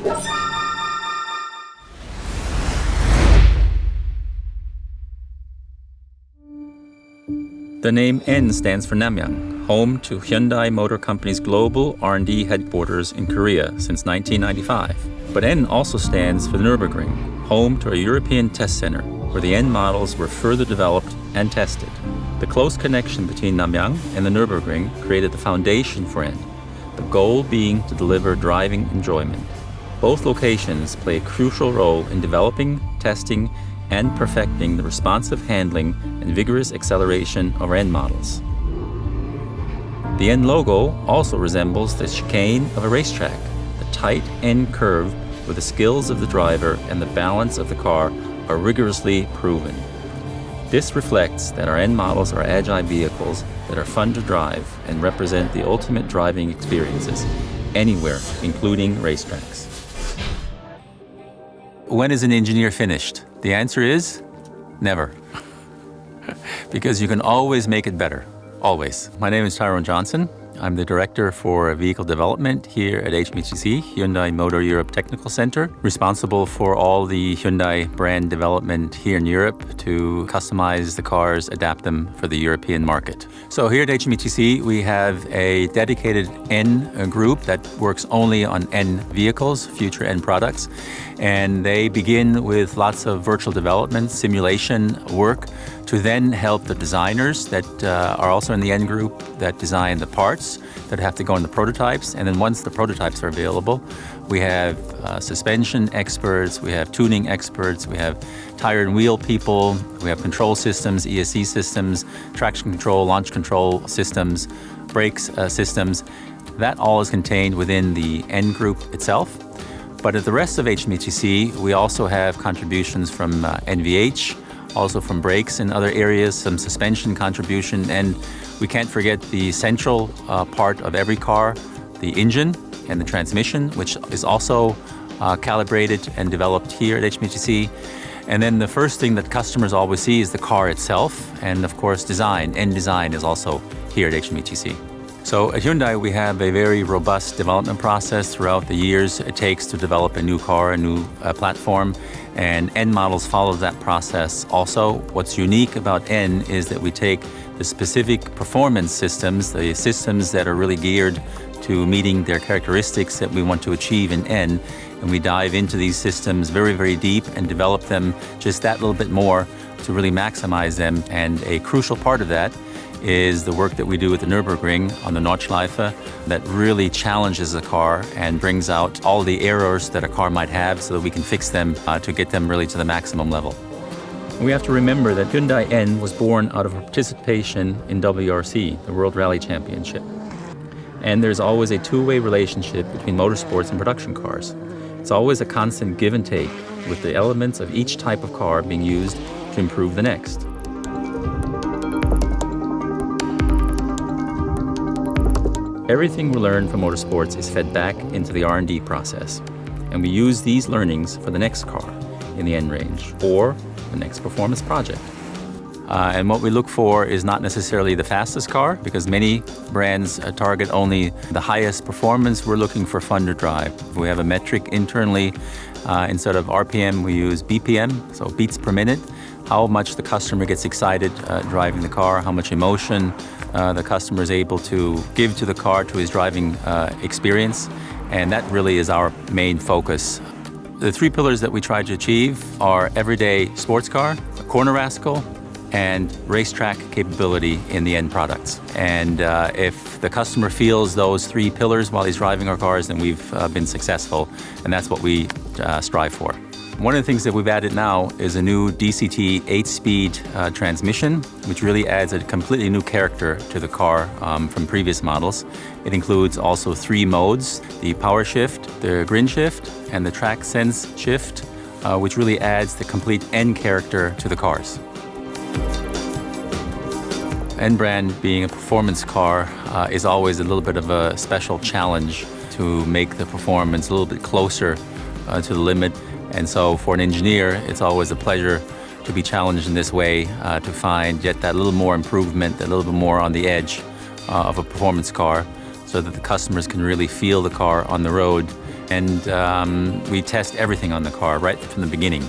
The name N stands for Namyang, home to Hyundai Motor Company's global R&D headquarters in Korea since 1995. But N also stands for the Nürburgring, home to a European test center where the N models were further developed and tested. The close connection between Namyang and the Nürburgring created the foundation for N, the goal being to deliver driving enjoyment. Both locations play a crucial role in developing, testing, and perfecting the responsive handling and vigorous acceleration of our N models. The N logo also resembles the chicane of a racetrack, the tight N curve where the skills of the driver and the balance of the car are rigorously proven. This reflects that our N models are agile vehicles that are fun to drive and represent the ultimate driving experiences anywhere, including racetracks. When is an engineer finished? The answer is never. Because you can always make it better. Always. My name is Tyrone Johnson. I'm the Director for Vehicle Development here at HMHTC, Hyundai Motor Europe Technical Center, responsible for all the Hyundai brand development here in Europe to customize the cars, adapt them for the European market. So here at HMHTC, we have a dedicated N group that works only on N vehicles, future N products, and they begin with lots of virtual development, simulation work, to then help the designers that are also in the N group that design the parts that have to go in the prototypes. And then once the prototypes are available, we have suspension experts, we have tuning experts, we have tire and wheel people, we have control systems, ESC systems, traction control, launch control systems, brakes systems. That all is contained within the N group itself. But at the rest of HMHTC, we also have contributions from NVH, also from brakes in other areas, some suspension contribution, and we can't forget the central part of every car, the engine and the transmission, which is also calibrated and developed here at HMHTC. And then the first thing that customers always see is the car itself, and of course design. N design is also here at HMHTC. So at Hyundai, we have a very robust development process throughout the years it takes to develop a new car, a new platform, and N models follow that process also. What's unique about N is that we take the specific performance systems, the systems that are really geared to meeting their characteristics that we want to achieve in N, and we dive into these systems very, very deep and develop them just that little bit more to really maximize them. And a crucial part of that is the work that we do at the Nürburgring on the Nordschleife that really challenges the car and brings out all the errors that a car might have so that we can fix them to get them really to the maximum level. We have to remember that Hyundai N was born out of participation in WRC, the World Rally Championship. And there's always a two-way relationship between motorsports and production cars. It's always a constant give and take with the elements of each type of car being used to improve the next. Everything we learn from motorsports is fed back into the R&D process, and we use these learnings for the next car in the N range or the next performance project. And what we look for is not necessarily the fastest car, because many brands target only the highest performance. We're looking for fun to drive. We have a metric internally. Instead of RPM, we use BPM, so beats per minute. How much the customer gets excited driving the car, how much emotion the customer is able to give to the car, to his driving experience. And that really is our main focus. The three pillars that we try to achieve are everyday sports car, a corner rascal, and racetrack capability in the end products. And if the customer feels those three pillars while he's driving our cars, then we've been successful, and that's what we strive for. One of the things that we've added now is a new DCT 8-speed transmission, which really adds a completely new character to the car from previous models. It includes also 3 modes: the power shift, the grin shift, and the track sense shift, which really adds the complete N character to the cars. N brand being a performance car is always a little bit of a special challenge to make the performance a little bit closer to the limit. And so for an engineer, it's always a pleasure to be challenged in this way, to find yet that little more improvement, a little bit more on the edge of a performance car, so that the customers can really feel the car on the road And we test everything on the car right from the beginning.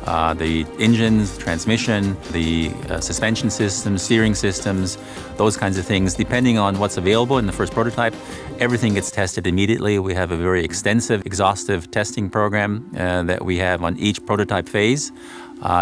The engines, transmission, the suspension systems, steering systems, those kinds of things. Depending on what's available in the first prototype, everything gets tested immediately. We have a very extensive, exhaustive testing program that we have on each prototype phase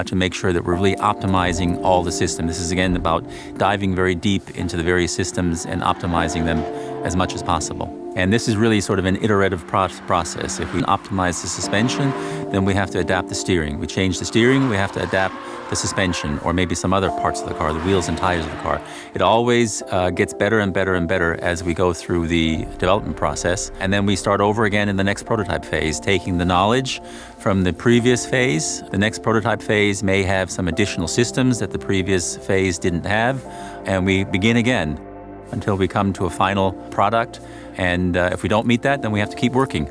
to make sure that we're really optimizing all the systems. This is, again, about diving very deep into the various systems and optimizing them as much as possible. And this is really sort of an iterative process. If we optimize the suspension, then we have to adapt the steering. We change the steering, we have to adapt the suspension, or maybe some other parts of the car, the wheels and tires of the car. It always gets better and better and better as we go through the development process. And then we start over again in the next prototype phase, taking the knowledge from the previous phase. The next prototype phase may have some additional systems that the previous phase didn't have, and we begin again until we come to a final product. And if we don't meet that, then we have to keep working.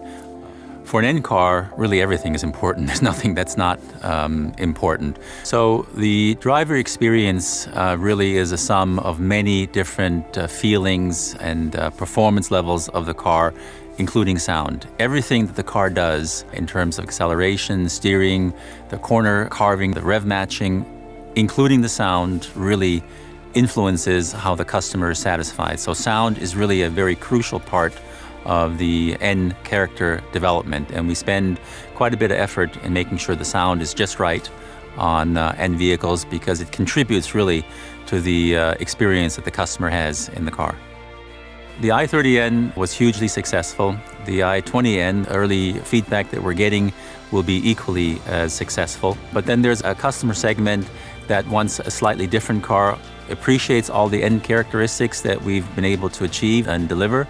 For an end car, really everything is important. There's nothing that's not important. So the driver experience really is a sum of many different feelings and performance levels of the car, including sound. Everything that the car does in terms of acceleration, steering, the corner carving, the rev matching, including the sound, really influences how the customer is satisfied. So sound is really a very crucial part of the end character development, and we spend quite a bit of effort in making sure the sound is just right on end vehicles, because it contributes really to the experience that the customer has in the car. The i30N was hugely successful. The i20N, early feedback that we're getting, will be equally as successful. But then there's a customer segment that wants a slightly different car, appreciates all the end characteristics that we've been able to achieve and deliver.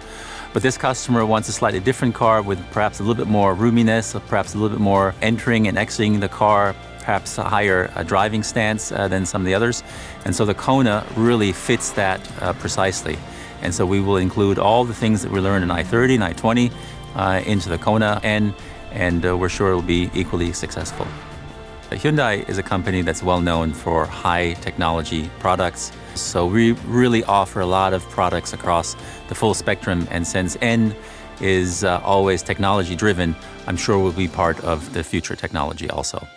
But this customer wants a slightly different car with perhaps a little bit more roominess, perhaps a little bit more entering and exiting the car, perhaps a higher driving stance than some of the others. And so the Kona really fits that precisely. And so we will include all the things that we learned in i30 and i20 into the Kona, and we're sure it will be equally successful. Hyundai is a company that's well known for high technology products. So we really offer a lot of products across the full spectrum, and since N is always technology driven, I'm sure we'll be part of the future technology also.